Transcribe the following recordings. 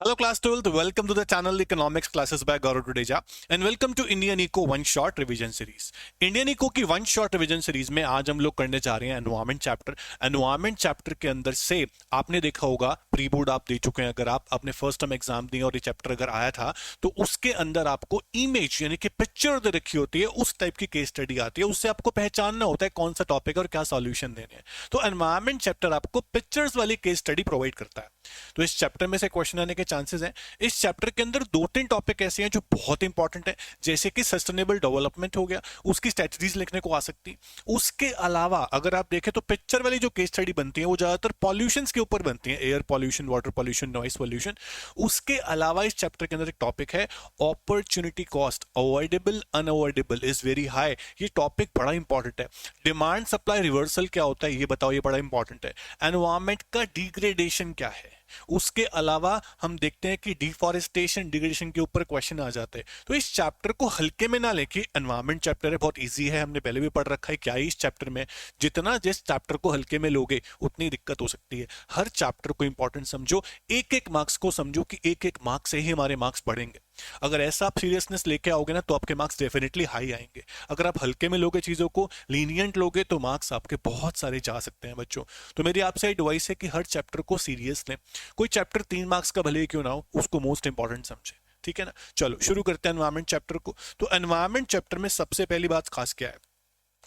Hello, class 12th. Welcome to the channel Economics Classes by Gaurav Dudeja and welcome to Indian Eco One Shot Revision Series. Indian eco की one shot revision series में आज हम लोग करने जा रहे हैं एनवायरमेंट चैप्टर। एनवायरमेंट चैप्टर के अंदर से आपने देखा होगा, प्री बोर्ड आप दे चुके हैं, अगर आप अपने फर्स्ट टर्म एग्जाम दिए और ये चैप्टर अगर आया था तो उसके अंदर आपको इमेज यानी कि पिक्चर दे रखी होती है, उस टाइप की केस स्टडी आती है, उससे आपको पहचानना होता है कौन सा टॉपिक और क्या सॉल्यूशन देने हैं। तो एनवायरमेंट चैप्टर आपको पिक्चर्स वाली केस स्टडी प्रोवाइड करता है। तो इस चैप्टर में से क्वेश्चन आने के चांसेस हैं। इस चैप्टर के अंदर दो तीन टॉपिक ऐसे हैं जो बहुत इंपॉर्टेंट है, जैसे कि सस्टेनेबल डेवलपमेंट हो गया, उसकी स्ट्रेटजीज लिखने को आ सकती। उसके अलावा अगर आप देखें तो पिक्चर वाली जो केस स्टडी बनती है वो ज्यादातर पॉल्यूशन के ऊपर बनती है, air pollution, water pollution, noise pollution. उसके अलावा इस चैप्टर के अंदर एक टॉपिक है opportunity cost, avoidable unavoidable is very high. ये टॉपिक बड़ा इंपॉर्टेंट है। डिमांड सप्लाई रिवर्सल क्या होता है ये बताओ, ये बड़ा इंपॉर्टेंट है। एनवायरमेंट का डिग्रेडेशन क्या है, उसके अलावा हम देखते हैं कि डिफॉरेस्टेशन, डिग्रेडेशन के ऊपर क्वेश्चन आ जाते हैं। तो इस चैप्टर को हल्के में ना लेके, एनवायरमेंट चैप्टर है, बहुत इजी है, हमने पहले भी पढ़ रखा है क्या है इस चैप्टर में। जितना जिस चैप्टर को हल्के में लोगे उतनी दिक्कत हो सकती है। हर चैप्टर को इंपॉर्टेंट समझो, एक एक मार्क्स को समझो कि एक एक मार्क्स से ही हमारे मार्क्स बढ़ेंगे। अगर ऐसा आप सीरियसनेस लेके आओगे ना तो आपके मार्क्स डेफिनेटली हाई आएंगे। अगर आप हल्के में लोगे, चीजों को लीनियंट लोगे, तो मार्क्स आपके बहुत सारे जा सकते हैं बच्चों। तो मेरी आपसे एडवाइस है कि हर चैप्टर को सीरियस लें। कोई चैप्टर 3 मार्क्स का भले ही क्यों ना हो, उसको मोस्ट इंपॉर्टेंट समझे, ठीक है ना। चलो शुरू करते हैं एनवायरमेंट चैप्टर को। तो एनवायरमेंट चैप्टर में सबसे पहली बात खास क्या है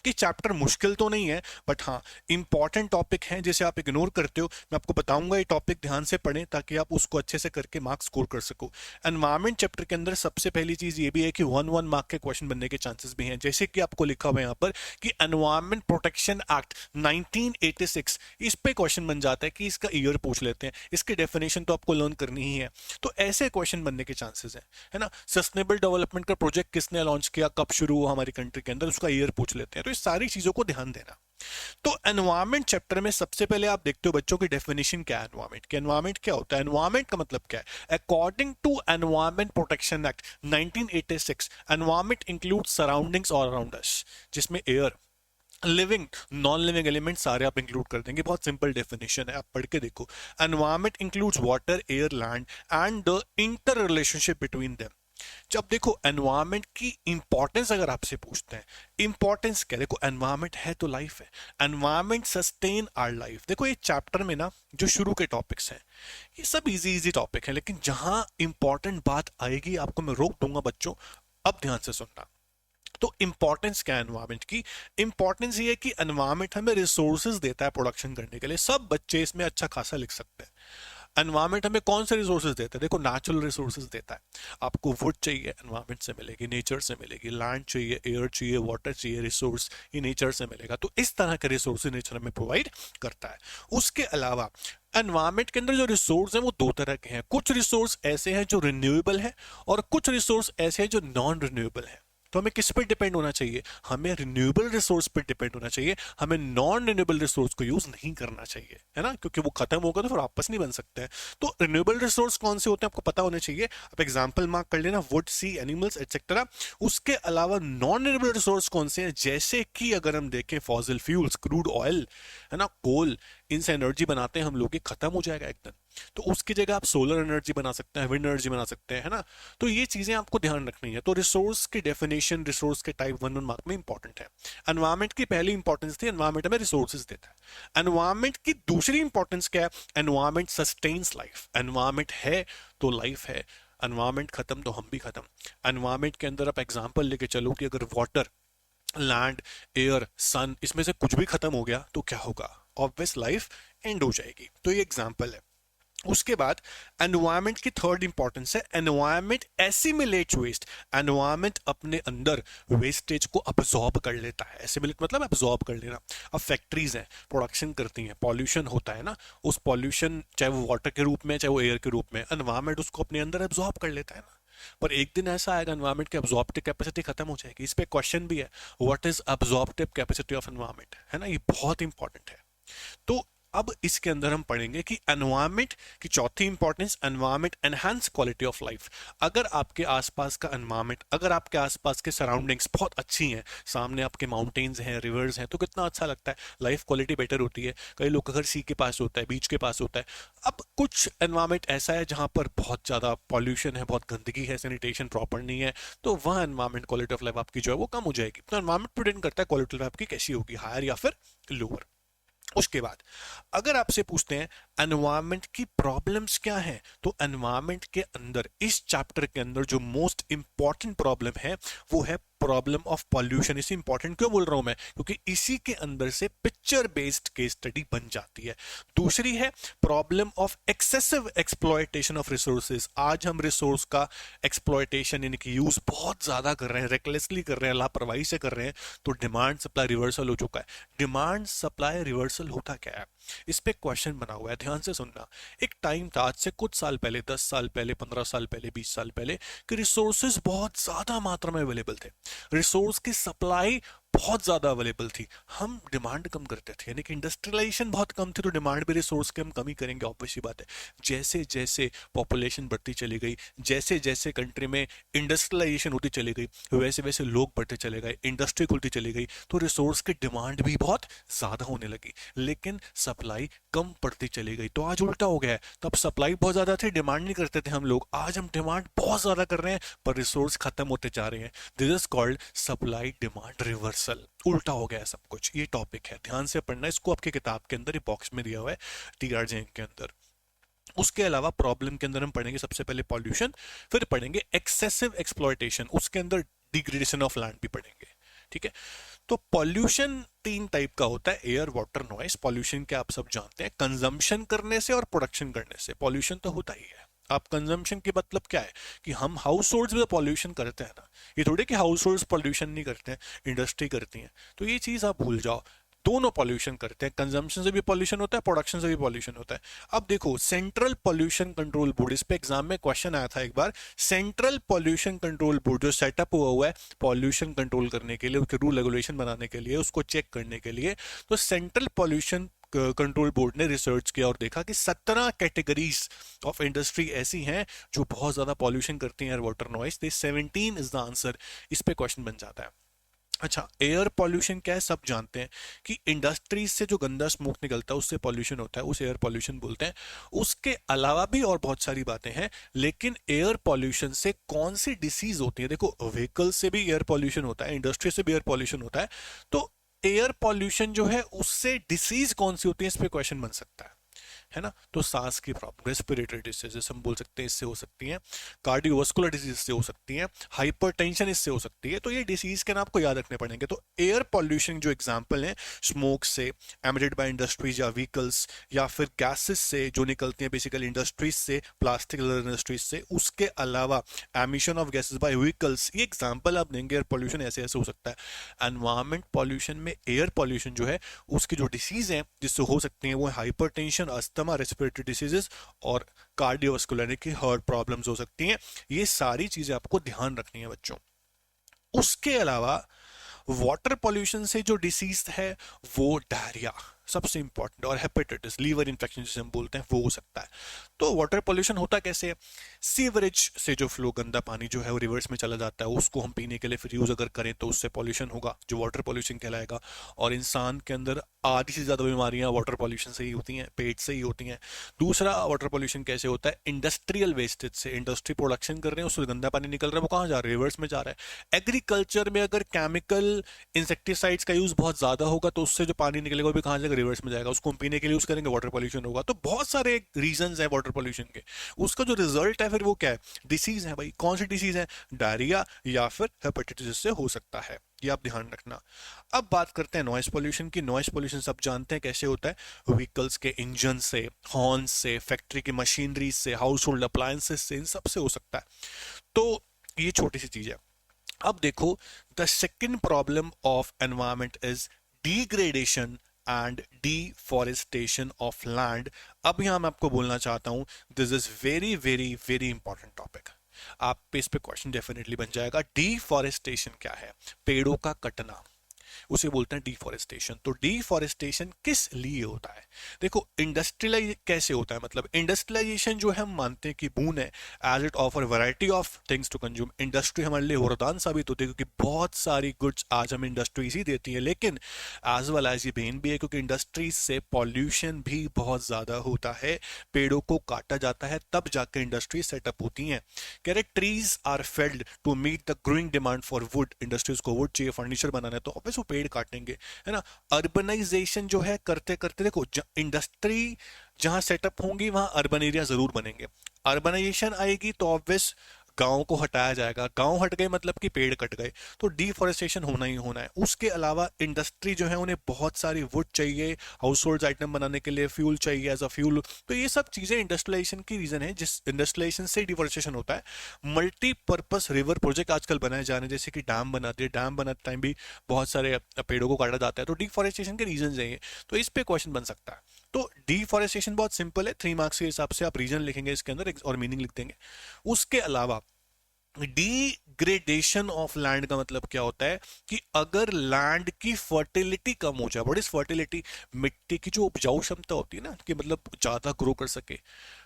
कि चैप्टर मुश्किल तो नहीं है, बट हाँ इंपॉर्टेंट टॉपिक है जिसे आप इग्नोर करते हो। मैं आपको बताऊंगा ये टॉपिक ध्यान से पढ़ें ताकि आप उसको अच्छे से करके मार्क्स स्कोर कर सको। एनवायरमेंट चैप्टर के अंदर सबसे पहली चीज ये भी है कि 1 मार्क के क्वेश्चन बनने के चांसेस भी हैं, जैसे कि आपको लिखा हुआ है यहाँ पर कि एनवायरमेंट प्रोटेक्शन एक्ट 1986, इस पे क्वेश्चन बन जाता है कि इसका ईयर पूछ लेते हैं, इसकी डेफिनेशन तो आपको लर्न करनी ही है। तो ऐसे क्वेश्चन बनने के चांसेस है ना। सस्टेनेबल डेवलपमेंट का प्रोजेक्ट किसने लॉन्च किया, कब शुरू हुआ हमारी कंट्री के अंदर, उसका ईयर पूछ लेते हैं। तो सारी चीजों को ध्यान देना। तो एनवायरमेंट चैप्टर में सबसे पहले आप देखते हो बच्चों की डेफिनेशन क्या है एनवायरमेंट की। एनवायरमेंट क्या होता है, एनवायरमेंट का मतलब क्या है। According to environment protection act 1986, environment include surroundings all around us, जिसमें air, living, non living element सारे आप इंक्लूड कर देंगे। बहुत सिंपल डेफिनेशन है, आप पढ़ के देखो। Environment includes water, air, land and the inter relationship between them. जब देखो एनवायरमेंट की इंपॉर्टेंस अगर आपसे पूछते हैं, इंपॉर्टेंस क्या, देखो एनवायरमेंट है तो लाइफ है। Environment sustain our life. देखो ये चैप्टर में ना जो शुरू के टॉपिक्स हैं ये सब इजी इजी टॉपिक है, लेकिन जहां इंपॉर्टेंट बात आएगी आपको मैं रोक दूंगा बच्चों, अब ध्यान से सुनना। तो इंपॉर्टेंस क्या है एनवायरमेंट की। इंपॉर्टेंस ये है कि एनवायरमेंट हमें रिसोर्सेज देता है प्रोडक्शन करने के लिए। सब बच्चे इसमें अच्छा खासा लिख सकते हैं। एनवायरमेंट हमें कौन से रिसोर्सेज देता है, देखो नेचुरल रिसोर्सेज देता है। आपको वुड चाहिए, एनवायरमेंट से मिलेगी, नेचर से मिलेगी। लैंड चाहिए, एयर चाहिए, वाटर चाहिए, रिसोर्स ये नेचर से मिलेगा। तो इस तरह के रिसोर्सेज नेचर हमें प्रोवाइड करता है। उसके अलावा एनवायरमेंट के अंदर जो रिसोर्स हैं वो दो तरह के हैं। कुछ रिसोर्स ऐसे हैं जो रिन्यूएबल है और कुछ रिसोर्स ऐसे हैं जो नॉन रिन्यूएबल है। तो हमें किस पर डिपेंड होना चाहिए, हमें रिन्यूएबल रिसोर्स पर डिपेंड होना चाहिए। हमें नॉन रिन्यूएबल रिसोर्स को यूज नहीं करना चाहिए, है ना, क्योंकि वो खत्म होगा तो फिर वापस नहीं बन सकते हैं। तो रिन्यूएबल रिसोर्स कौन से होते हैं आपको पता होने चाहिए। आप एग्जांपल मार्क कर लेना, वुड, सी, एनिमल्स एटसेट्रा। उसके अलावा नॉन रिन्यूएबल रिसोर्स कौन से हैं, जैसे कि अगर हम देखें फॉसिल फ्यूल्स, क्रूड ऑयल, है ना, कोल, इनसे एनर्जी बनाते हैं हम लोग, ये खत्म हो जाएगा एकदम। तो उसकी जगह आप सोलर एनर्जी बना सकते हैं, विंड एनर्जी बना सकते हैं, है ना। तो ये चीजें आपको ध्यान रखनी है। तो रिसोर्स की डेफिनेशन, रिसोर्स के टाइप 1 मार्क में इंपॉर्टेंट है। एनवायरमेंट की पहली इंपॉर्टेंस थी, एनवायरमेंट में रिसोर्सेज देता है। एनवायरमेंट की दूसरी इंपॉर्टेंस क्या है, एनवायरमेंट सस्टेन्स लाइफ। एनवायरमेंट है तो लाइफ है, एनवायरमेंट खत्म तो हम भी खत्म। एनवायरमेंट के अंदर आप एग्जाम्पल लेके चलो कि अगर वाटर, लैंड, एयर, सन, इसमें से कुछ भी खत्म हो गया तो क्या होगा, ऑब्वियस लाइफ एंड हो जाएगी। तो ये एग्जाम्पल है। उसके बाद एनवायरमेंट की थर्ड इंपॉर्टेंस है, एनवायरमेंट एसिमिलेट वेस्ट। एनवायरमेंट अपने अंदर वेस्टेज को अब्सॉर्ब कर लेता है। एसिमिलेट मतलब अब्सॉर्ब कर लेना। अब फैक्ट्रीज हैं, प्रोडक्शन करती हैं, पॉल्यूशन होता है ना, उस पॉल्यूशन चाहे वो वाटर के रूप में चाहे वो एयर के रूप में, एनवायरमेंट उसको अपने अंदर अब्सॉर्ब कर लेता है ना। पर एक दिन ऐसा आएगा एनवायरमेंट की अब्सॉर्प्टिव कैपेसिटी खत्म हो जाएगी। इस पे क्वेश्चन भी है, what is absorptive capacity of environment, है ना, ये बहुत इंपॉर्टेंट है। तो अब इसके अंदर हम पढ़ेंगे कि एनवायरमेंट की चौथी importance, environment enhance quality of life. अगर आपके आसपास का एनवायरमेंट, अगर आपके आसपास के सराउंडिंग्स बहुत अच्छी हैं, सामने आपके माउंटेन्स हैं, रिवर्स हैं, तो कितना अच्छा लगता है, लाइफ क्वालिटी बेटर होती है। कई लोग का घर सी के पास होता है, बीच के पास होता है। अब कुछ एनवायरमेंट ऐसा है जहां पर बहुत ज़्यादा पॉल्यूशन है, बहुत गंदगी है, सैनिटेशन प्रॉपर नहीं है, तो वह एनवायरमेंट क्वालिटी ऑफ लाइफ आपकी जो है वो कम हो जाएगी। तो एनवायरमेंट प्रिडिक्ट करता है क्वालिटी ऑफ लाइफ आपकी कैसी होगी, हायर या फिर लोअर। उसके बाद अगर आपसे पूछते हैं एनवायरनमेंट की प्रॉब्लम्स क्या हैं, तो एनवायरनमेंट के अंदर, इस चैप्टर के अंदर जो मोस्ट इंपॉर्टेंट प्रॉब्लम है वो है प्रॉब्लम ऑफ पॉल्यूशन। इसे इंपॉर्टेंट क्यों बोल रहा हूं मैं, क्योंकि इसी के अंदर से पिक्चर बेस्ड केस स्टडी बन जाती है। दूसरी है problem of excessive exploitation of resources. आज हम रिसोर्स का एक्सप्लॉयटेशन, यानी कि यूज बहुत ज्यादा कर रहे हैं, रेकलेसली कर रहे हैं, लापरवाही से कर रहे हैं, तो डिमांड सप्लाई रिवर्सल हो चुका है। डिमांड सप्लाई रिवर्सल होता क्या है, इस पे क्वेश्चन बना हुआ है, ध्यान से सुनना। एक टाइम था, आज से कुछ साल पहले, 10 साल पहले, 15 साल पहले, 20 साल पहले, कि रिसोर्सेज बहुत ज्यादा मात्रा में अवेलेबल थे, रिसोर्स की सप्लाई बहुत ज्यादा अवेलेबल थी, हम डिमांड कम करते थे, यानी कि इंडस्ट्रियलाइजेशन बहुत कम थी, तो डिमांड भी रिसोर्स के हम कम ही करेंगे, ऑब्वियस सी बात है। जैसे जैसे पॉपुलेशन बढ़ती चली गई, जैसे जैसे कंट्री में इंडस्ट्रियलाइजेशन होती चली गई, वैसे वैसे लोग बढ़ते चले गए, इंडस्ट्री खुलती चली गई, तो रिसोर्स की डिमांड भी बहुत ज्यादा होने लगी, लेकिन सप्लाई कम पड़ती चली गई। तो आज उल्टा हो गया है, तब सप्लाई बहुत ज्यादा थी, डिमांड नहीं करते थे हम लोग, आज हम डिमांड बहुत ज्यादा कर रहे हैं पर रिसोर्स खत्म होते जा रहे हैं। This is called supply demand reversal. उल्टा हो गया है सब कुछ, ये टॉपिक है, ध्यान से पढ़ना, इसको आपके किताब के अंदर, बॉक्स में दिया हुआ है TRJ के अंदर। उसके अलावा प्रॉब्लम के अंदर हम पढ़ेंगे सबसे पहले पॉल्यूशन, फिर पढ़ेंगे एक्सेसिव एक्सप्लॉयटेशन, उसके अंदर डिग्रेडेशन ऑफ लैंड भी पढ़ेंगे। ठीक है, तो पॉल्यूशन तीन टाइप का होता है, एयर, वाटर, नॉइस। पॉल्यूशन क्या आप सब जानते हैं, कंजम्पशन करने से और प्रोडक्शन करने से पॉल्यूशन तो होता ही है। आप कंजम्पशन के मतलब क्या है कि हम हाउस होल्ड्स में पॉल्यूशन करते हैं ना, ये थोड़े कि हाउस होल्ड्स पॉल्यूशन नहीं करते हैं, इंडस्ट्री करती है, तो ये चीज आप भूल जाओ। दोनों पॉल्यूशन करते हैं, कंजम्पशन से भी पॉल्यूशन होता है, प्रोडक्शन से भी पॉल्यूशन होता है। अब देखो, सेंट्रल पॉल्यूशन कंट्रोल बोर्ड, इस पे एग्जाम में क्वेश्चन आया था एक बार, सेंट्रल पॉल्यूशन कंट्रोल बोर्ड जो सेटअप हुआ है पॉल्यूशन कंट्रोल करने के लिए, उसके रूल रेगुलेशन बनाने के लिए, उसको चेक करने के लिए, तो सेंट्रल पॉल्यूशन कंट्रोल बोर्ड ने रिसर्च किया और देखा कि 17 कैटेगरीज ऑफ इंडस्ट्री ऐसी हैं जो बहुत ज्यादा पॉल्यूशन करती हैं, air, water, noise. 17 is the answer, इस पे क्वेश्चन बन जाता है। अच्छा, एयर पॉल्यूशन क्या है, सब जानते हैं कि इंडस्ट्रीज से जो गंदा स्मोक निकलता है उससे पॉल्यूशन होता है, उसे एयर पॉल्यूशन बोलते हैं। उसके अलावा भी और बहुत सारी बातें हैं, लेकिन एयर पॉल्यूशन से कौन सी डिसीज होती है, देखो व्हीकल से भी एयर पॉल्यूशन होता है, इंडस्ट्री से भी एयर पॉल्यूशन होता है, तो एयर पॉल्यूशन जो है उससे डिसीज कौन सी होती है, इस पे क्वेश्चन बन सकता है ना। तो सांस की प्रॉब्लम, रेस्पिरेटरी डिसीज हम बोल सकते हैं, इससे हो सकती हैं, कार्डियोवास्कुलर डिजीज से हो सकती हैं, हाइपरटेंशन इससे हो सकती है, तो ये डिसीज के नाम आपको याद रखने पड़ेंगे। तो एयर पॉल्यूशन जो एग्जांपल है, स्मोक से, एमिटेड बाय इंडस्ट्रीज या व्हीकल्स, या फिर गैसेस से जो निकलती हैं बेसिकली इंडस्ट्रीज से, प्लास्टिक इंडस्ट्रीज से, उसके अलावा emission of gases bye vehicles, ये एग्जांपल आप देंगे। एयर पॉल्यूशन ऐसे ऐसे हो सकता है। एनवायरमेंट पॉल्यूशन में एयर पॉल्यूशन जो है उसकी जो डिसीज है जिससे हो सकती है वो हाइपरटेंशन, अस्थमा, रेस्पिरेटरी डिसीजेस और कार्डियोवास्कुलर की हार्ट प्रॉब्लम्स हो सकती हैं। ये सारी चीजें आपको ध्यान रखनी है बच्चों। उसके अलावा वाटर पॉल्यूशन से जो डिसीज है वो डायरिया सबसे इंपॉर्टेंट, और हेपेटाइटिस, लीवर इंफेक्शन जिसे हम बोलते हैं, वो हो सकता है। तो वाटर पॉल्यूशन होता कैसे है, सीवरेज से जो फ्लो, गंदा पानी जो है वो रिवर्स में चला जाता है, उसको हम पीने के लिए फिर यूज अगर करें तो उससे पॉल्यूशन होगा, जो वाटर पॉल्यूशन कहलाएगा। और इंसान के अंदर आधी से ज्यादा बीमारियां वाटर पॉल्यूशन से ही होती हैं, पेट से ही होती हैं। दूसरा वाटर पॉल्यूशन कैसे होता है, इंडस्ट्रियल वेस्टेज से, इंडस्ट्री प्रोडक्शन कर रहे हैं, उससे गंदा पानी निकल रहा है, वो कहाँ जा रहा है, रिवर्स में जा रहा है। एग्रीकल्चर में अगर केमिकल इंसेक्टिसाइड्स का यूज बहुत ज्यादा होगा तो उससे जो पानी निकलेगा वो भी कहाँ जाएगा, रिवर्स में जाएगा, उसको हम पीने के लिए यूज करेंगे, वाटर पॉल्यूशन होगा। तो बहुत सारे रीजंस हैं वाटर पॉल्यूशन के, उसका जो रिजल्ट है फिर वो क्या है, डिसीज है भाई। कौन सी डिसीज है, डायरिया या फिर हेपेटाइटिस से हो सकता है, ये आप ध्यान रखना। अब बात करते हैं नॉइस पॉल्यूशन की। नॉइस पॉल्यूशन सब जानते हैं कैसे होता है, व्हीकल्स के इंजन से, हॉर्न से, फैक्ट्री की मशीनरी से, हाउस होल्ड अप्लायंसेस से, इन सब से हो सकता है। तो ये छोटी सी चीज है। अब देखो, the second problem of environment is degradation and deforestation of land. अब यहां मैं आपको बोलना चाहता हूं, this is very very very important topic, आप पे इस पे क्वेश्चन डेफिनेटली बन जाएगा। डिफॉरेस्टेशन क्या है, पेड़ों का कटना। उसे बोलते हैं डिफॉरेस्टेशन। तो डिफॉरेस्टेशन किस लिए होता है? देखो इंडस्ट्रियलाइज कैसे होता है, मतलब इंडस्ट्रियलाइजेशन जो है हम मानते हैं कि बून है, as it offer variety of things to consume. Industry हमारे लिए वरदान साबित होती है क्योंकि बहुत सारी गुड्स आज हमें इंडस्ट्रीज ही देती है, लेकिन एज वेल एज ये बेन भी है क्योंकि इंडस्ट्रीज से पॉल्यूशन भी बहुत ज्यादा होता है। पेड़ों को काटा जाता है तब जाकर इंडस्ट्री सेटअप होती हैं। कह रहे trees are failed to meet the growing demand for wood. Industries को वुड चाहिए, फर्नीचर बनाना है, तो ऑब्वियस वो पेड़ काटेंगे, है ना। अर्बनाइजेशन जो है करते करते देखो इंडस्ट्री जहां सेटअप होंगी वहां अर्बन एरिया जरूर बनेंगे। अर्बनाइजेशन आएगी तो ऑब्वियस गांव को हटाया जाएगा, गांव हट गए मतलब कि पेड़ कट गए, तो डिफॉरेस्टेशन होना ही होना है। उसके अलावा इंडस्ट्री जो है उन्हें बहुत सारी वुड चाहिए हाउस होल्ड आइटम बनाने के लिए, फ्यूल चाहिए एज अ फ्यूल, तो ये सब चीजें इंडस्ट्रियलाइजेशन की रीजन है, जिस इंडस्ट्रियलाइजेशन से डिफॉरेस्टेशन होता है। मल्टीपर्पस रिवर प्रोजेक्ट आजकल बनाए जा रहे हैं, जैसे कि डैम बनाते हैं, डैम बनाते टाइम भी बहुत सारे पेड़ों को काटा जाता है, तो डिफॉरेस्टेशन के रीजन है ये। तो इस पे क्वेश्चन बन सकता है। तो डिफॉरेस्टेशन बहुत सिंपल है, 3 मार्क्स के हिसाब से आप रीजन लिखेंगे इसके अंदर और मीनिंग लिख देंगे। उसके अलावा डिग्रेडेशन ऑफ लैंड का मतलब क्या होता है कि अगर लैंड की फर्टिलिटी कम हो जाए, व्हाट इज फर्टिलिटी, मिट्टी की जो उपजाऊ क्षमता होती है ना, कि मतलब ज्यादा ग्रो कर सके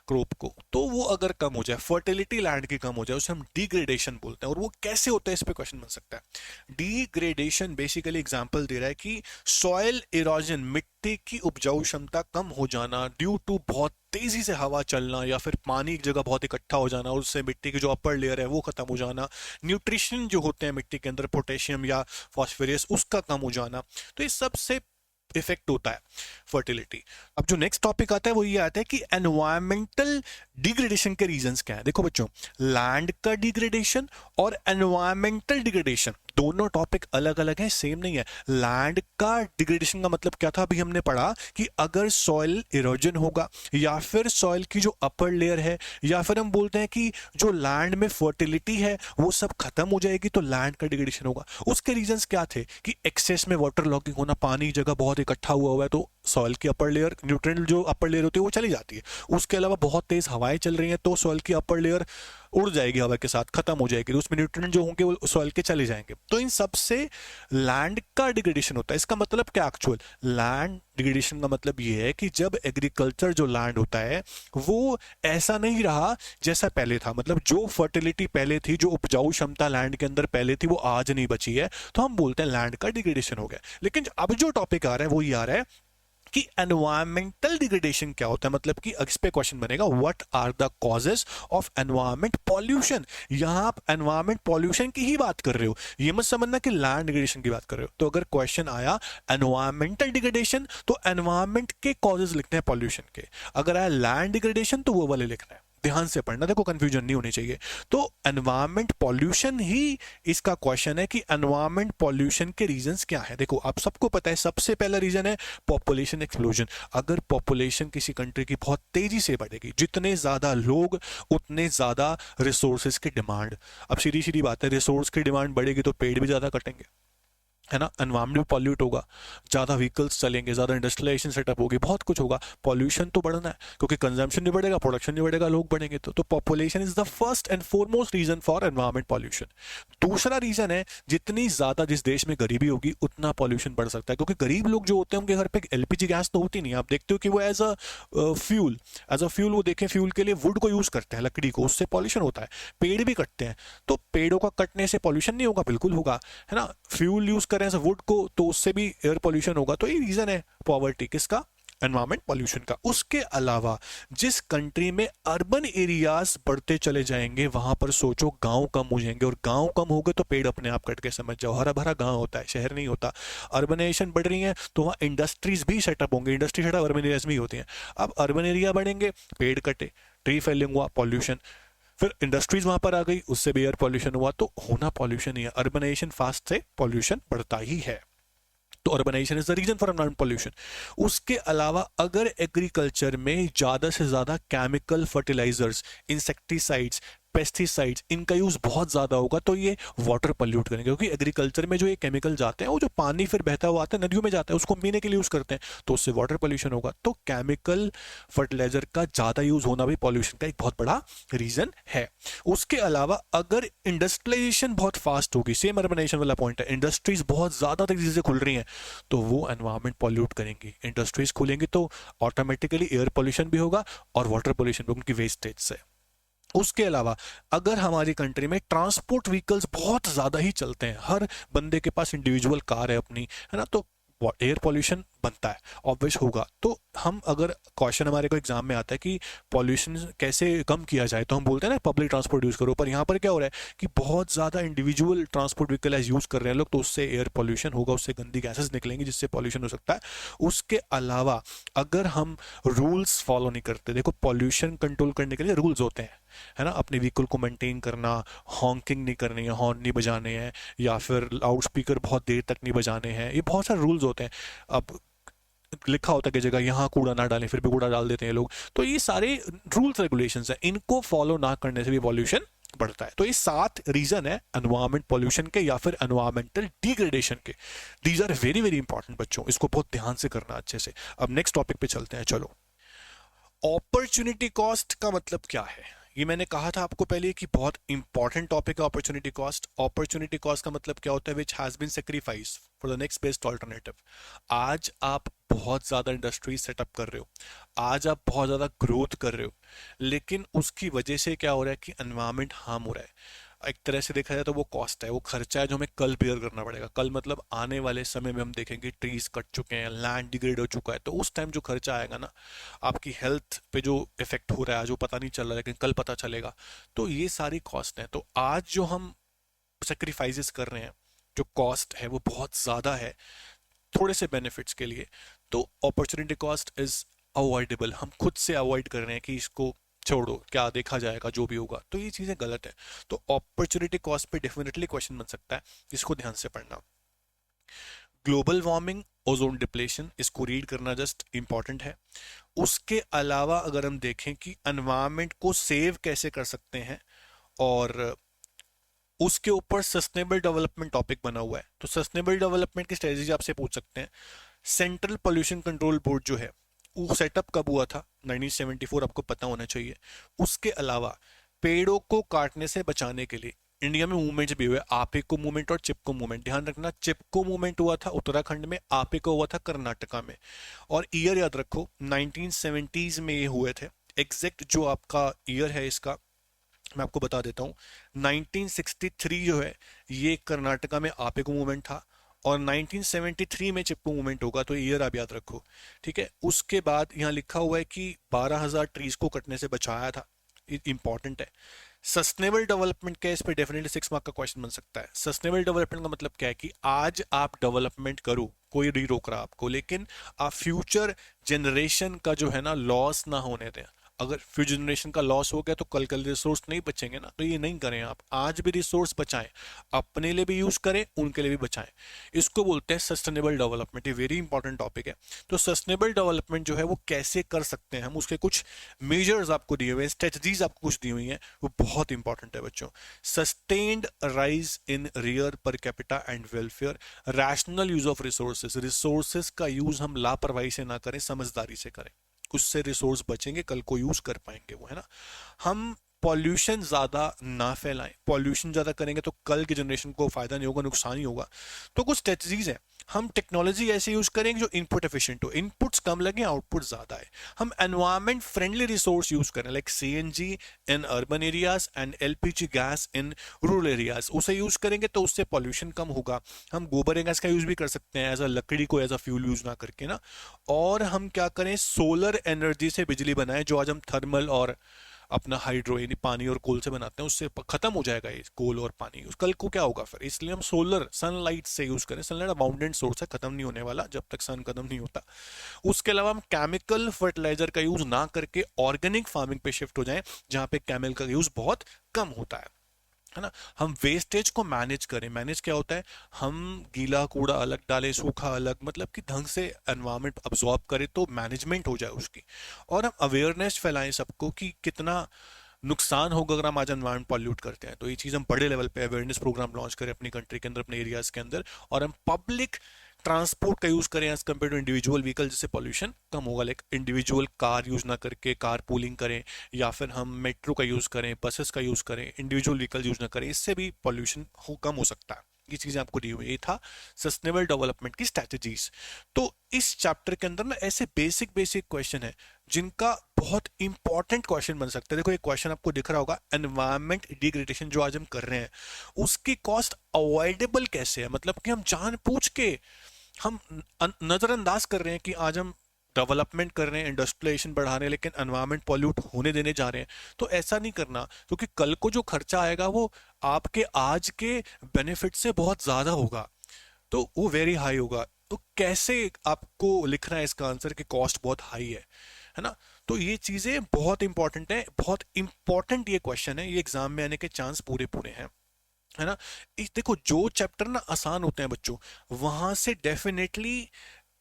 क्रॉप को, तो वो अगर कम हो जाए, फर्टिलिटी लैंड की कम हो जाए, उसे हम डिग्रेडेशन बोलते हैं। और वो कैसे होता है इस पे क्वेश्चन बन सकता है। डिग्रेडेशन बेसिकली एग्जांपल दे रहा है कि सॉइल इरोजन, मिट्टी की उपजाऊ क्षमता कम हो जाना ड्यू टू बहुत तेजी से हवा चलना या फिर पानी एक जगह बहुत इकट्ठा हो जाना और उससे मिट्टी की जो अपर लेयर है वो खत्म हो जाना, न्यूट्रिशन जो होते हैं मिट्टी के अंदर पोटेशियम या फॉस्फोरस उसका कम हो जाना, तो ये सबसे इफेक्ट होता है फर्टिलिटी। अब जो नेक्स्ट टॉपिक आता है वो ये आता है कि एनवायरमेंटल डिग्रेडेशन के रीजंस क्या है। देखो बच्चों, लैंड का डिग्रेडेशन और एनवायरमेंटल डिग्रेडेशन दोनों टॉपिक अलग अलग हैं, सेम नहीं है। लैंड का डिग्रेडेशन का मतलब क्या था, अभी हमने पढ़ा कि अगर सॉइल इरोजन होगा या फिर सॉइल की जो अपर लेयर है या फिर हम बोलते हैं कि जो लैंड में फर्टिलिटी है वो सब खत्म हो जाएगी तो लैंड का डिग्रेडेशन होगा। उसके रीजंस क्या थे कि एक्सेस में वाटर लॉगिंग होना, पानी जगह बहुत इकट्ठा हुआ है तो सॉइल की अपर लेयर, न्यूट्रिएंट जो अपर लेयर होती है वो चली जाती है। उसके अलावा बहुत तेज हवाएं चल रही हैं तो सॉइल की अपर लेयर उड़ जाएगी, हवा के साथ खत्म हो जाएगी, तो उसमें न्यूट्रिएंट जो होंगे वो सॉइल के चले जाएंगे। तो इन सब से लैंड का डिग्रेडेशन होता है। इसका मतलब क्या, एक्चुअल लैंड डिग्रेडेशन का मतलब ये है कि जब एग्रीकल्चर जो लैंड होता है वो ऐसा नहीं रहा जैसा पहले था, मतलब जो फर्टिलिटी पहले थी, जो उपजाऊ क्षमता लैंड के अंदर पहले थी वो आज नहीं बची है, तो हम बोलते हैं लैंड का डिग्रेडेशन हो गया। लेकिन अब जो टॉपिक आ रहा है वो ये आ रहा है कि एनवायरमेंटल डिग्रेडेशन क्या होता है, मतलब कि इस पे क्वेश्चन बनेगा what are the causes of environment pollution. यहां आप एनवायरमेंट पॉल्यूशन की ही बात कर रहे हो, ये मत समझना कि लैंड डिग्रेडेशन की बात कर रहे हो। तो अगर क्वेश्चन आया एनवायरमेंटल डिग्रेडेशन तो एनवायरमेंट के कॉजेस लिखने हैं पॉल्यूशन के, अगर आया लैंड डिग्रेडेशन तो वो वाले लिखना है। ध्यान से पढ़ना, देखो कंफ्यूजन नहीं होनी चाहिए। तो एनवायरमेंट पॉल्यूशन ही इसका क्वेश्चन है कि एनवायरमेंट पॉल्यूशन के रीजंस क्या है। देखो आप सबको पता है सबसे पहला रीजन है पॉपुलेशन एक्सप्लोजन। अगर पॉपुलेशन किसी कंट्री की बहुत तेजी से बढ़ेगी, जितने ज्यादा लोग उतने ज्यादा रिसोर्सेज की डिमांड। अब सीधी सीधी बात है, रिसोर्स की डिमांड बढ़ेगी तो पेड़ भी ज्यादा कटेंगे, है ना, एनवायरमेंट भी पॉल्यूट होगा, ज्यादा व्हीकल्स चलेंगे, ज्यादा इंडस्ट्रियलाइजेशन सेटअप होगी, बहुत कुछ होगा, पॉल्यूशन तो बढ़ना है क्योंकि कंजम्पशन नहीं बढ़ेगा, प्रोडक्शन नहीं बढ़ेगा, लोग बढ़ेंगे। तो population is the first and foremost reason for environment pollution. दूसरा रीजन है जितनी ज्यादा जिस देश में गरीबी होगी उतना पॉल्यूशन बढ़ सकता है, क्योंकि गरीब लोग जो होते हैं उनके घर पे एलपीजी गैस तो होती नहीं। आप देखते हो कि वो एज अ फ्यूल वो देखें फ्यूल के लिए वुड को यूज करते हैं, लकड़ी को, उससे पॉल्यूशन होता है। पेड़ भी कटते हैं तो पेड़ों का कटने से पॉल्यूशन नहीं होगा, बिल्कुल होगा, है ना। फ्यूल यूज कर रहे हैं वुड को तो उससे भी एयर पॉल्यूशन होगा। तो ये रीजन है पॉवर्टी किसका, एनवायरमेंट पॉल्यूशन का। उसके अलावा जिस कंट्री में अर्बन एरियाज बढ़ते चले जाएंगे वहां पर सोचो गांव कम हो जाएंगे, और गांव कम हो गए तो पेड़ अपने आप कट के, समझ जाओ, हरा भरा गांव होता है, शहर नहीं होता। अर्बनाइजेशन बढ़ रही है तो वहां इंडस्ट्रीज भी सेटअप होंगे, इंडस्ट्री सेटअप अर्बन एरियाज में ही होती हैं। अब अर्बन एरिया बढ़ेंगे, पेड़ कटे, ट्री फेलिंग हुआ, पॉल्यूशन, फिर इंडस्ट्रीज वहां पर आ गई, उससे भी एयर पॉल्यूशन हुआ, तो होना पॉल्यूशन ही है। अर्बनाइजेशन फास्ट से पॉल्यूशन बढ़ता ही है, तो urbanisation is the reason for environment pollution. उसके अलावा अगर एग्रीकल्चर में ज्यादा से ज्यादा केमिकल फर्टिलाइजर्स, इंसेक्टिसाइड्स, पेस्टिसाइड्स, इनका यूज बहुत ज्यादा होगा तो ये वाटर पॉल्यूट करेंगे, क्योंकि एग्रीकल्चर में जो ये केमिकल जाते हैं वो जो पानी फिर बहता हुआ आता है नदियों में जाता है, उसको पीने के लिए यूज करते हैं, तो उससे वाटर पॉल्यूशन होगा। तो केमिकल फर्टिलाइजर का ज्यादा यूज होना भी पॉल्यूशन का एक बहुत बड़ा रीजन है। उसके अलावा अगर इंडस्ट्रियलाइजेशन बहुत फास्ट होगी, सेम अर्बनाइजेशन वाला पॉइंट है, इंडस्ट्रीज बहुत ज्यादा तेजी से खुल रही हैं तो वो एनवायरमेंट पॉल्यूट करेंगी। इंडस्ट्रीज खुलेंगी तो ऑटोमेटिकली एयर पॉल्यूशन भी होगा और वाटर पॉल्यूशन भी उनकी वेस्टेज से। उसके अलावा अगर हमारी कंट्री में ट्रांसपोर्ट व्हीकल्स बहुत ज्यादा ही चलते हैं, हर बंदे के पास इंडिविजुअल कार है अपनी, है ना, तो एयर पॉल्यूशन बनता है, ऑब्वियस होगा। तो हम अगर क्वेश्चन हमारे को एग्जाम में आता है कि पॉल्यूशन कैसे कम किया जाए, तो हम बोलते हैं ना पब्लिक ट्रांसपोर्ट यूज करो, पर यहाँ पर क्या हो रहा है कि बहुत ज्यादा individual transport vehicle as use कर रहे हैं लोग, तो उससे एयर पॉल्यूशन होगा, उससे गंदी गैसेस निकलेंगी जिससे पॉल्यूशन हो सकता है। उसके अलावा अगर हम रूल्स फॉलो नहीं करते, देखो पॉल्यूशन कंट्रोल करने के लिए रूल्स होते हैं, है ना, अपने व्हीकल को मेंटेन करना, हॉन्किंग नहीं करनी है, हॉर्न नहीं बजाने हैं, या फिर लाउड स्पीकर बहुत देर तक नहीं बजाने हैं, ये बहुत सारे रूल्स होते हैं। अब लिखा होता है कि जगह यहाँ कूड़ा ना डालें, फिर भी कूड़ा डाल देते हैं लोग, तो ये सारे रूल्स रेगुलेशंस हैं, इनको फॉलो ना करने से भी पॉल्यूशन बढ़ता है। तो ये 7 रीजन है एनवायरमेंट पॉल्यूशन के या फिर एनवायरमेंटल डिग्रेडेशन के। These are very very important बच्चों, इसको बहुत ध्यान से करना अच्छे से। अब नेक्स्ट टॉपिक पे चलते हैं, चलो। अपॉर्चुनिटी कॉस्ट का मतलब क्या है? ये मैंने कहा था आपको पहले कि बहुत इंपॉर्टेंट टॉपिक है अपॉर्चुनिटी कॉस्ट। अपॉर्चुनिटी कॉस्ट का मतलब क्या होता है? Which has been sacrifice for the next best alternative. आज आप बहुत ज्यादा इंडस्ट्री सेटअप कर रहे हो, आज आप बहुत ज्यादा ग्रोथ कर रहे हो, लेकिन उसकी वजह से क्या हो रहा है कि एनवायरमेंट हार्म हो रहा है। एक तरह से देखा जाए तो वो कॉस्ट है, वो खर्चा है जो हमें कल बेयर करना पड़ेगा। कल मतलब आने वाले समय में हम देखेंगे ट्रीज कट चुके हैं, लैंड डिग्रेड हो चुका है, तो उस टाइम जो खर्चा आएगा ना, आपकी हेल्थ पे जो इफेक्ट हो रहा है, जो पता नहीं चल रहा है लेकिन कल पता चलेगा, तो ये सारी कॉस्ट है। तो आज जो हम सेक्रीफाइसेस कर रहे हैं, जो कॉस्ट है वो बहुत ज्यादा है थोड़े से बेनिफिट्स के लिए, तो अपॉर्चुनिटी कॉस्ट इज अवॉइडेबल। हम खुद से अवॉइड कर रहे हैं कि इसको छोड़ो, क्या देखा जाएगा जो भी होगा, तो ये चीजें गलत है। तो अपॉर्चुनिटी कॉस्ट पे डेफिनेटली क्वेश्चन बन सकता है, इसको ध्यान से पढ़ना। ग्लोबल वार्मिंग, ओजोन डिप्लेशन, इसको रीड करना जस्ट इंपॉर्टेंट है। उसके अलावा अगर हम देखें कि एनवायरमेंट को सेव कैसे कर सकते हैं, और उसके ऊपर सस्टेनेबल डेवलपमेंट टॉपिक बना हुआ है, तो सस्टेनेबल डेवलपमेंट की स्ट्रेटेजी आपसे पूछ सकते हैं। सेंट्रल पोल्यूशन कंट्रोल बोर्ड जो है वो सेटअप कब हुआ था? 1974, आपको पता होना चाहिए। उसके अलावा पेड़ों को काटने से बचाने के लिए इंडिया में मूवमेंट्स भी हुए, आपेको मूवमेंट और चिपको मूवमेंट। ध्यान रखना, चिपको मूवमेंट हुआ था उत्तराखंड में, आपेको हुआ था कर्नाटका में। और ईयर याद रखो, 1970s में ये हुए थे। एग्जैक्ट जो आपका ईयर है इसका मैं आपको बता देता हूँ। 1963 जो है ये कर्नाटका में आपेको मूवमेंट था, और 1973 में चिपको मूवमेंट होगा, तो ईयर आप याद रखो, ठीक है। उसके बाद यहाँ लिखा हुआ है कि 12,000 ट्रीज को कटने से बचाया था, इंपॉर्टेंट है। सस्टेनेबल डेवलपमेंट का इस पे डेफिनेटली 6 मार्क का क्वेश्चन बन सकता है। सस्टेनेबल डेवलपमेंट का मतलब क्या है कि आज आप डेवलपमेंट करो, कोई नहीं रोक रहा आपको, लेकिन आप फ्यूचर जनरेशन का जो है ना लॉस ना होने दें। अगर फ्यूचर जनरेशन का लॉस हो गया तो कल रिसोर्स नहीं बचेंगे ना, तो ये नहीं करें आप। आज भी रिसोर्स बचाएं, अपने लिए भी यूज करें, उनके लिए भी बचाएं। इसको बोलते हैं सस्टेनेबल डेवलपमेंट। ये वेरी इंपॉर्टेंट टॉपिक है। तो सस्टेनेबल डेवलपमेंट जो है वो कैसे कर सकते हैं हम, उसके कुछ मेजर्स आपको दिए हुए हैं, स्ट्रेटजीज आपको कुछ दी हुई हैं, वो बहुत इंपॉर्टेंट है बच्चों। Sustained rise in rear per capita and welfare, rational use of resources, resources का यूज हम लापरवाही से ना करें, समझदारी से करें, उससे रिसोर्स बचेंगे, कल को यूज कर पाएंगे वो, है ना। हम पॉल्यूशन ज्यादा ना फैलाएं, पॉल्यूशन ज्यादा करेंगे तो कल की जनरेशन को फायदा नहीं होगा, नुकसान ही होगा। तो कुछ स्ट्रेटजीज है, हम टेक्नोलॉजी ऐसे यूज करेंगे जो इनपुट एफिशिएंट हो, इनपुट्स कम लगे, आउटपुट ज्यादा है। हम एनवायरमेंट फ्रेंडली रिसोर्स यूज करें, like CNG in urban areas and LPG gas in rural areas, उसे यूज करेंगे तो उससे पॉल्यूशन कम होगा। हम गोबर गैस का यूज भी कर सकते हैं एज अ लकड़ी को एज अ फ्यूल यूज ना करके ना। और हम क्या करें, सोलर एनर्जी से बिजली बनाएं, जो आज हम थर्मल और अपना हाइड्रो यानी पानी और कोल से बनाते हैं, उससे खत्म हो जाएगा ये कोल और पानी, उस कल को क्या होगा फिर। इसलिए हम सोलर सनलाइट से यूज करें, सनलाइट अबाउंडेंट सोर्स है, खत्म नहीं होने वाला जब तक सन खत्म नहीं होता। उसके अलावा हम केमिकल फर्टिलाइजर का यूज ना करके ऑर्गेनिक फार्मिंग पे शिफ्ट हो जाएं, जहां पे केमिकल का यूज बहुत कम होता है ना। हम वेस्टेज को मैनेज करें। मैनेज क्या होता है, हम गीला कूड़ा अलग डालें, सूखा अलग, मतलब कि ढंग से एनवायरनमेंट अब्जॉर्ब करे तो मैनेजमेंट हो जाए उसकी। और हम अवेयरनेस फैलाएं सबको कि कितना नुकसान होगा अगर हम आज एनवायरमेंट पॉल्यूट करते हैं। तो ये चीज़ हम बड़े लेवल पे अवेयरनेस प्रोग्राम लॉन्च करें अपनी कंट्री के अंदर, अपने एरियाज के अंदर, और हम पब्लिक ट्रांसपोर्ट का यूज करें as compare to individual vehicle, जिससे पॉल्यूशन कम होगा। लाइक इंडिविजुअल कार यूज ना करके कार पूलिंग करें, या फिर हम मेट्रो का यूज करें, बसेस का यूज करें, इंडिविजुअल व्हीकल यूज ना करें, इससे भी पॉल्यूशन कम हो सकता है। ये चीजें आपको दी हुई, ये था सस्टेनेबल डेवलपमेंट की स्ट्रेटजीज। तो इस चैप्टर के अंदर ना ऐसे बेसिक बेसिक क्वेश्चन है जिनका बहुत इंपॉर्टेंट क्वेश्चन बन सकता है। देखो एक क्वेश्चन आपको दिख रहा होगा, एनवायरमेंट डिग्रेडेशन जो आज हम कर रहे हैं उसकी कॉस्ट अवॉइडेबल कैसे है, मतलब कि हम जानबूझ के हम नजरअंदाज कर रहे हैं कि आज हम डेवलपमेंट कर रहे हैं, इंडस्ट्रियलाइजेशन बढ़ा रहे हैं, लेकिन एनवायरमेंट पॉल्यूट होने देने जा रहे हैं। तो ऐसा नहीं करना, क्योंकि कल को जो खर्चा आएगा वो आपके आज के बेनिफिट से बहुत ज्यादा होगा, तो वो वेरी हाई होगा। तो कैसे आपको लिखना है इसका आंसर कि कॉस्ट बहुत हाई है ना। तो ये चीजें बहुत इंपॉर्टेंट है, बहुत इंपॉर्टेंट ये क्वेश्चन है, ये एग्जाम में आने के चांस पूरे पूरे हैं, है ना। देखो जो चैप्टर ना आसान होते हैं बच्चों, वहां से definitely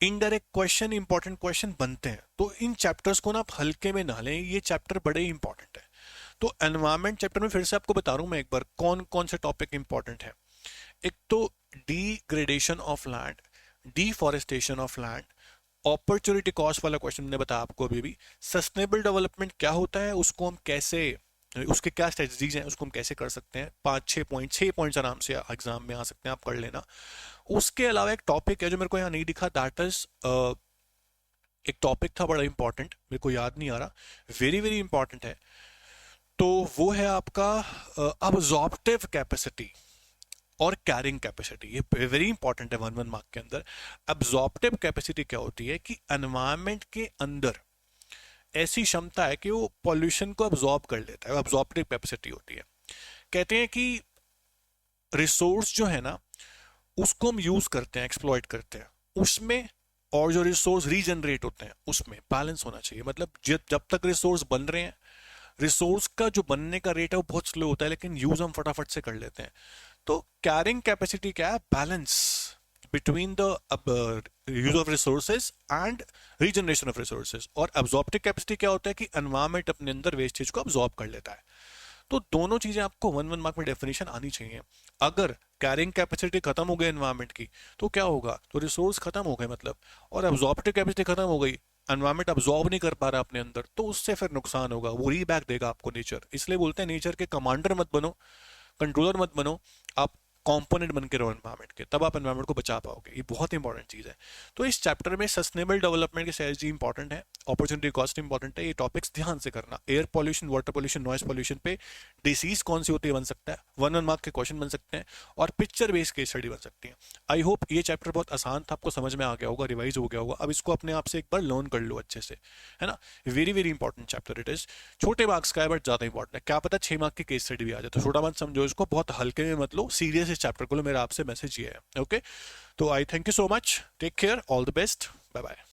indirect question, important question बनते हैं। तो इन चैप्टर्स को ना आप हल्के में ना लें, ये चैप्टर बड़े इंपॉर्टेंट है। तो एनवायरमेंट चैप्टर में फिर से आपको बता रहा हूं मैं एक बार कौन कौन से टॉपिक इंपॉर्टेंट है। एक तो degradation of land, deforestation of land, opportunity cost वाला क्वेश्चन मैंने बताया आपको अभी भी। सस्टेनेबल डेवलपमेंट क्या होता है, उसको हम कैसे, उसके क्या स्ट्रेटजीज हैं, उसको हम कैसे कर सकते हैं। 5-6 पॉइंट्स आराम से एग्जाम में आ सकते हैं, आप कर लेना। उसके अलावा एक टॉपिक है जो मेरे को यहाँ नहीं दिखा, दैट इज एक टॉपिक था बड़ा इंपॉर्टेंट, मेरे को याद नहीं आ रहा, वेरी वेरी इंपॉर्टेंट है। तो वो है आपका अब्जॉर्प्टिव कैपेसिटी और कैरिंग कैपेसिटी। ये वेरी इंपॉर्टेंट है 1-1 मार्क के अंदर। अब्जॉर्प्टिव कैपेसिटी क्या होती है कि एनवायरमेंट के अंदर ऐसी क्षमता है कि वो पॉल्यूशन को अब्जॉर्ब कर लेता है, अब्जॉर्प्टिव कैपेसिटी होती है। कहते हैं कि रिसोर्स जो है ना उसको हम यूज करते हैं, एक्सप्लॉइट करते हैं, उसमें और जो रिसोर्स रीजनरेट होते हैं उसमें बैलेंस होना चाहिए। मतलब जब तक रिसोर्स बन रहे हैं, रिसोर्स का जो बनने का रेट है वो बहुत स्लो होता है, लेकिन यूज हम फटाफट से कर लेते हैं। तो कैरिंग कैपेसिटी क्या है, balance between the use of resources and regeneration of resources. और अब्जॉर्प्टिव कैपेसिटी क्या होता है कि एनवायरमेंट अपने अंदर वेस्टेज को अब्जॉर्ब कर लेता है। तो दोनों चीजें आपको 1-1 मार्क में डेफिनेशन आनी चाहिए। अगर कैरिंग कैपेसिटी खत्म हो गई एनवायरमेंट की तो क्या होगा, तो रिसोर्स खत्म हो गए मतलब, और अब्जॉर्प्टिव कैपेसिटी खत्म हो गई, एनवायरमेंट अब्जॉर्ब नहीं कर पा रहा अपने अंदर, तो उससे फिर नुकसान होगा, वो रीबैक देगा आपको नेचर। इसलिए बोलते हैं नेचर के कमांडर मत बनो, कंट्रोलर मत बनो, आप कंपोनेंट बन के रहो एनवायरमेंट के, तब आप एनवायरमेंट को बचा पाओगे। ये बहुत इंपॉर्टेंट चीज है। तो इस चैप्टर में सस्टेनेबल डेवलपमेंट की स्ट्रेटजी इंपॉर्टेंट है, अपॉर्चुनिटी कॉस्ट इंपॉर्टेंट है, ये टॉपिक्स ध्यान से करना। Air pollution, water pollution, noise pollution पे डिसीज कौन सी होती है बन सकता है, 1-1 मार्क के क्वेश्चन बन सकते हैं, और पिक्चर बेस्ड केस स्टडी बन सकती है। आई होप ये चैप्टर बहुत आसान था, आपको समझ में आ गया होगा, रिवाइज हो गया होगा। अब इसको अपने आप से एक बार लर्न कर लो अच्छे से, है ना। Very very important chapter it is. छोटे मार्क्स का है बट ज्यादा इंपॉर्टेंट है, क्या पता 6 मार्क की केस स्टडी भी आ जाए, तो छोटा मत समझो इसको, बहुत हल्के में मत लो, सीरियस इस चैप्टर को लो, मेरा आपसे मैसेज ये है। ओके, तो I thank you so much, take care, all the best, bye bye.